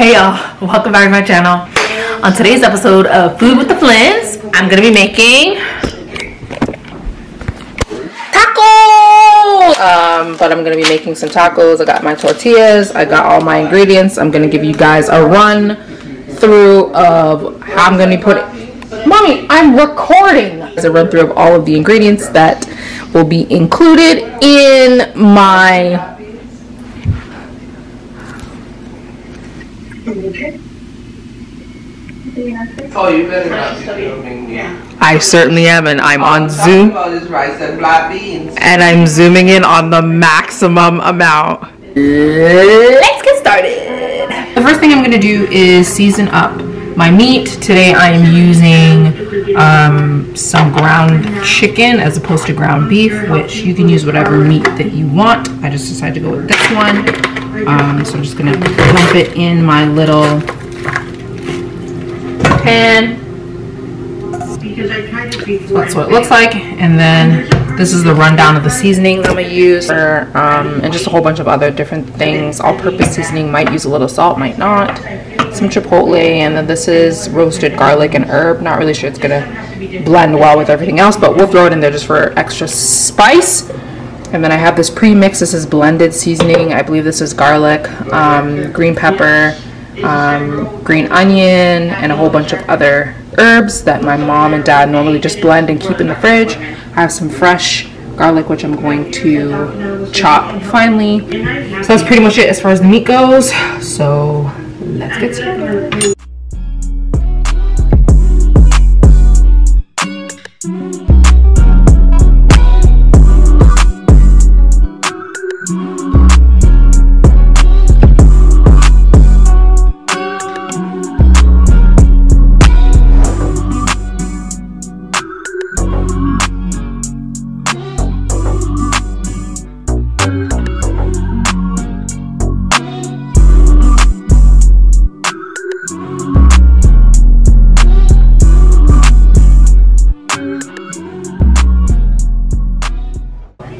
Hey y'all, welcome back to my channel. On today's episode of Food with the Flynns, I'm gonna be making tacos! But I'm gonna be making some tacos. I got my tortillas, I got all my ingredients. I'm gonna give you guys a run through of how I'm gonna be putting. Mommy, I'm recording! As a run through of all of the ingredients that will be included in my Oh, you better not be filming me. I certainly am, and I'm on Zoom. About this rice and black beans. And I'm zooming in on the maximum amount. Let's get started. The first thing I'm gonna do is season up my meat. Today I am using some ground chicken as opposed to ground beef, which you can use whatever meat that you want. I just decided to go with this one. So I'm just gonna dump it in my little pan. That's what it looks like. And then this is the rundown of the seasonings I'm gonna use, and just a whole bunch of other different things. All-purpose seasoning, might use a little salt, might not. Some chipotle, and then this is roasted garlic and herb. Not really sure it's gonna blend well with everything else, but we'll throw it in there just for extra spice. And then I have this pre-mix. This is blended seasoning. I believe this is garlic, green pepper, green onion, and a whole bunch of other herbs that my mom and dad normally just blend and keep in the fridge. I have some fresh garlic, which I'm going to chop finely. So that's pretty much it as far as the meat goes. So let's get started.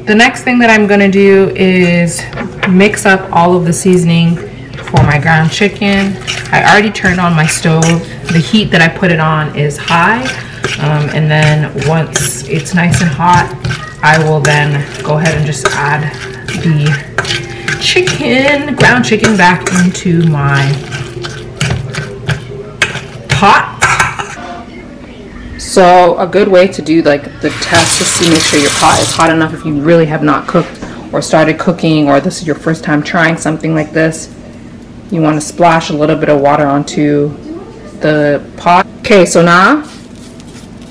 The next thing that I'm gonna do is mix up all of the seasoning for my ground chicken. I already turned on my stove. The heat that I put it on is high. And then once it's nice and hot, I will then go ahead and just add the chicken, ground chicken, back into my pot. So a good way to do like the test is to make sure your pot is hot enough if you really have not cooked or started cooking, or this is your first time trying something like this. You want to splash a little bit of water onto the pot. Okay, so now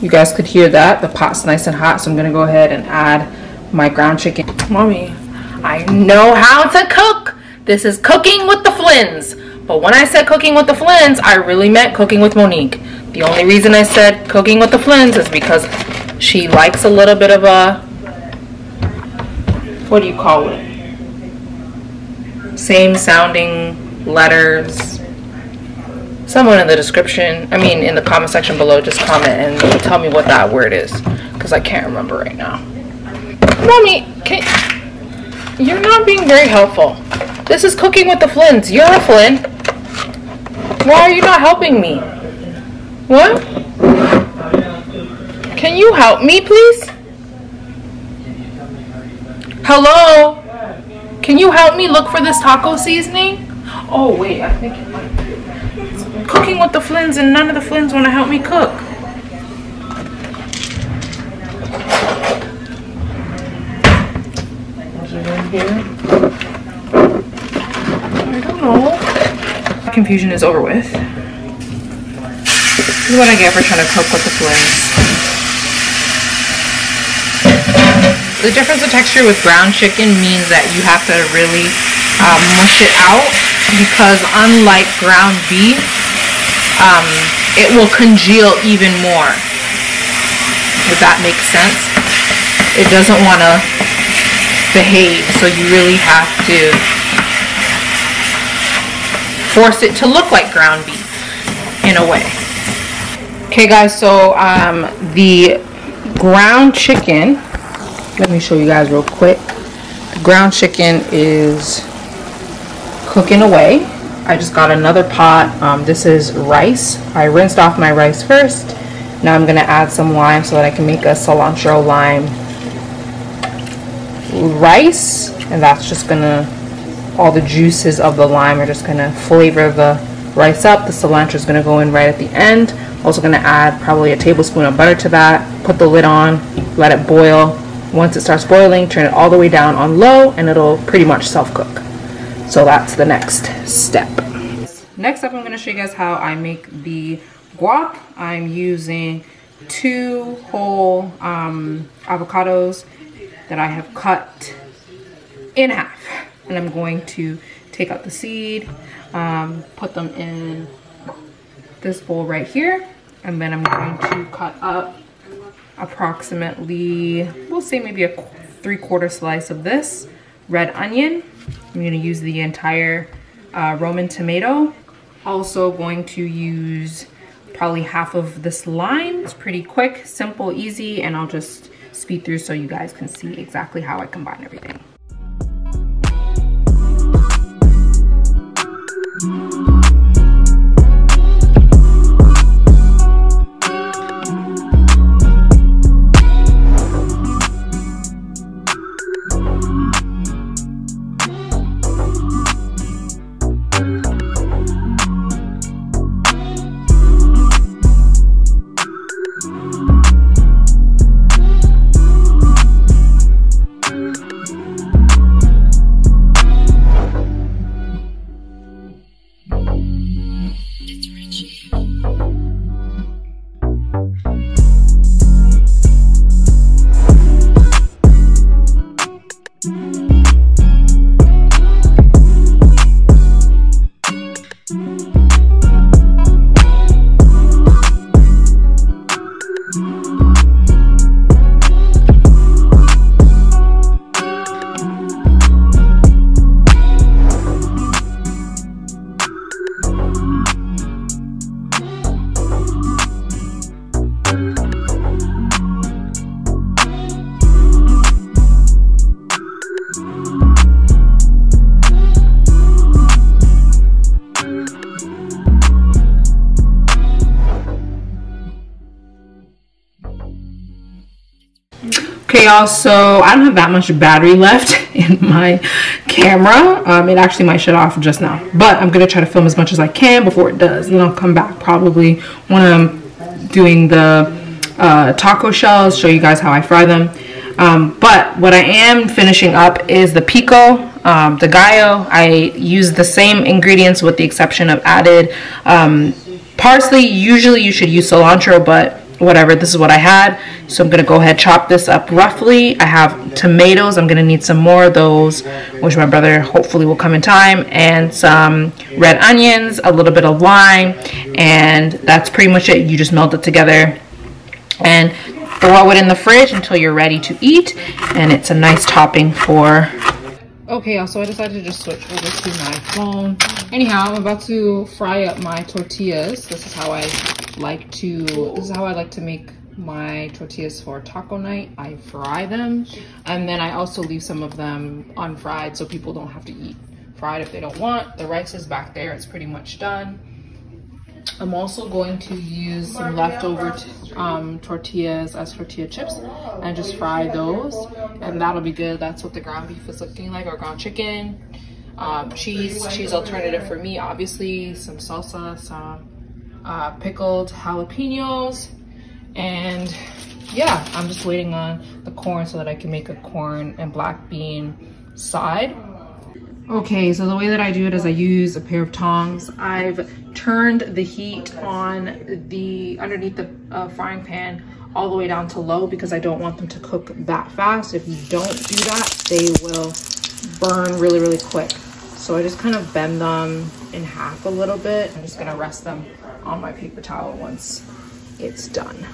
you guys could hear that the pot's nice and hot, so I'm gonna go ahead and add my ground chicken. Mommy, I know how to cook. This is cooking with the Flynns. But when I said cooking with the Flynns, I really meant cooking with Monique. The only reason I said cooking with the Flynns is because she likes a little bit of a, what do you call it? Same sounding letters. Someone in the description, in the comment section below, just comment and tell me what that word is, because I can't remember right now. Mommy, you're not being very helpful. This is cooking with the Flynns. You're a Flynn. Why are you not helping me? What? Can you help me, please? Hello? Can you help me look for this taco seasoning? Oh, wait, I think it's cooking with the Flynns, and none of the Flynns want to help me cook. Is it in here? I don't know. Confusion is over with. This is what I get for trying to cook with the Flynns. The difference of texture with ground chicken means that you have to really mush it out, because unlike ground beef, it will congeal even more. If that makes sense. It doesn't want to behave, so you really have to force it to look like ground beef in a way. Okay guys, so the ground chicken, let me show you guys real quick. The ground chicken is cooking away. I just got another pot. This is rice. I rinsed off my rice first. Now I'm gonna add some lime so that I can make a cilantro lime rice, and that's just gonna, all the juices of the lime are just gonna flavor the rice up. The cilantro is gonna go in right at the end. Also gonna add probably a tablespoon of butter to that. Put the lid on, let it boil. Once it starts boiling, turn it all the way down on low, and it'll pretty much self-cook. So that's the next step. Next up, I'm gonna show you guys how I make the guac. I'm using 2 whole avocados that I have cut in half. And I'm going to take out the seed, put them in this bowl right here. And then I'm going to cut up approximately, we'll say maybe a 3/4 slice of this red onion. I'm gonna use the entire Roman tomato. Also going to use probably half of this lime. It's pretty quick, simple, easy, and I'll just speed through so you guys can see exactly how I combine everything. Okay, y'all, so I don't have that much battery left in my camera. It actually might shut off just now, but I'm gonna try to film as much as I can before it does. Then I'll come back probably when I'm doing the taco shells, show you guys how I fry them. But what I am finishing up is the pico, the gallo. I use the same ingredients with the exception of added parsley. Usually you should use cilantro, but whatever, this is what I had. So I'm gonna go ahead, chop this up roughly. I have tomatoes, I'm gonna need some more of those, which my brother hopefully will come in time, and some red onions, a little bit of lime, and that's pretty much it. You just melt it together and throw it in the fridge until you're ready to eat, and it's a nice topping for... Okay, so I decided to just switch over to my phone. Anyhow, I'm about to fry up my tortillas. This is how I like to make my tortillas for taco night. I fry them, and then I also leave some of them unfried so people don't have to eat fried if they don't want. The rice is back there, it's pretty much done. I'm also going to use some leftover tortillas as tortilla chips and just fry those, and that'll be good. That's what the ground beef is looking like, or ground chicken. Cheese alternative for me, obviously, some salsa, some pickled jalapenos, and yeah, I'm just waiting on the corn so that I can make a corn and black bean side. Okay, so the way that I do it is I use a pair of tongs. I've turned the heat on the underneath the frying pan all the way down to low because I don't want them to cook that fast. If you don't do that, they will burn really, really quick. So I just kind of bend them in half a little bit. I'm just gonna rest them on my paper towel once it's done.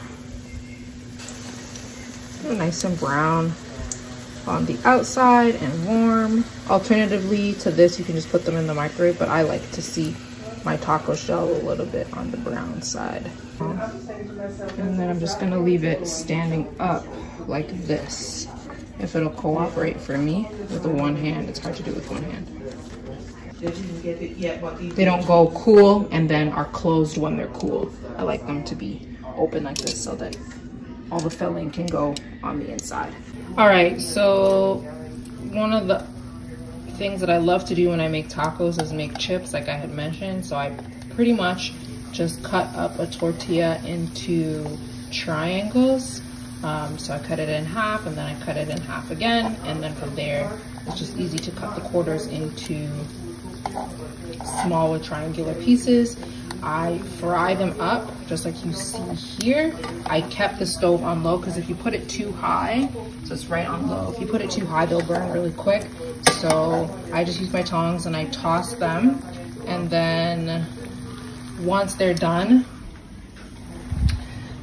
Nice and brown on the outside and warm. Alternatively to this, you can just put them in the microwave, but I like to see my taco shell a little bit on the brown side. And then I'm just gonna leave it standing up like this. If it'll cooperate for me with the one hand. It's hard to do with one hand. They don't go cool and then are closed when they're cool. I like them to be open like this so that all the filling can go on the inside. All right, so one of the things that I love to do when I make tacos is make chips, like I had mentioned. So I pretty much just cut up a tortilla into triangles. So I cut it in half and then I cut it in half again, and then from there it's just easy to cut the quarters into smaller triangular pieces. I fry them up just like you see here. I kept the stove on low because if you put it too high, so it's right on low, if you put it too high they'll burn really quick. So I just use my tongs and I toss them, and then once they're done,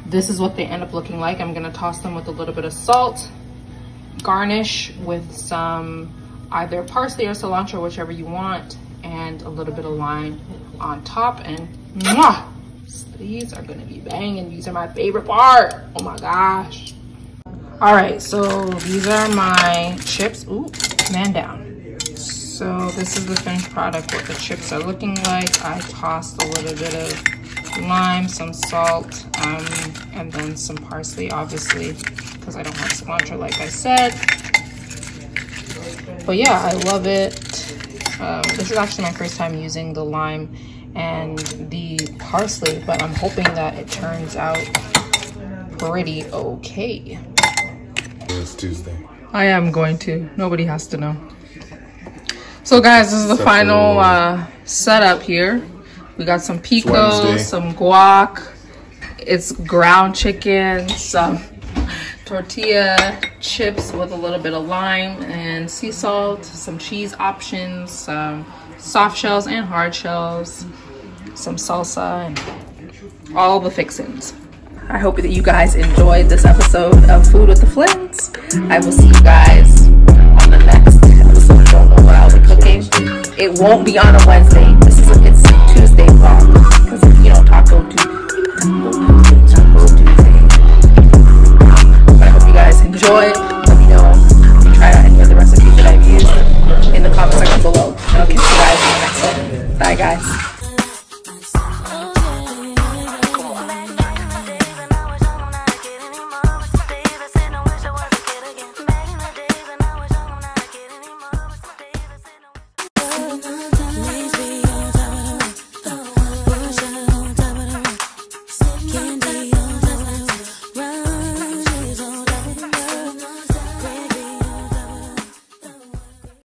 this is what they end up looking like. I'm gonna toss them with a little bit of salt, garnish with some either parsley or cilantro, whichever you want, and a little bit of lime on top, and mwah! These are gonna be banging. These are my favorite part. Oh my gosh. All right, so these are my chips. Ooh, man down. So this is the finished product, what the chips are looking like. I tossed a little bit of lime, some salt, and then some parsley, obviously, because I don't have cilantro, like I said. But yeah, I love it. This is actually my first time using the lime and the parsley, but I'm hoping that it turns out pretty okay. It's Tuesday. I am going to. Nobody has to know. So guys, this is the final setup here. We got some pico, some guac. It's ground chicken, some tortilla chips with a little bit of lime and sea salt, some cheese options, some soft shells and hard shells, some salsa, and all the fixins. I hope that you guys enjoyed this episode of Food with the Flynns. I will see you guys on the next episode. Don't know what I'll be cooking. It won't be on a Wednesday.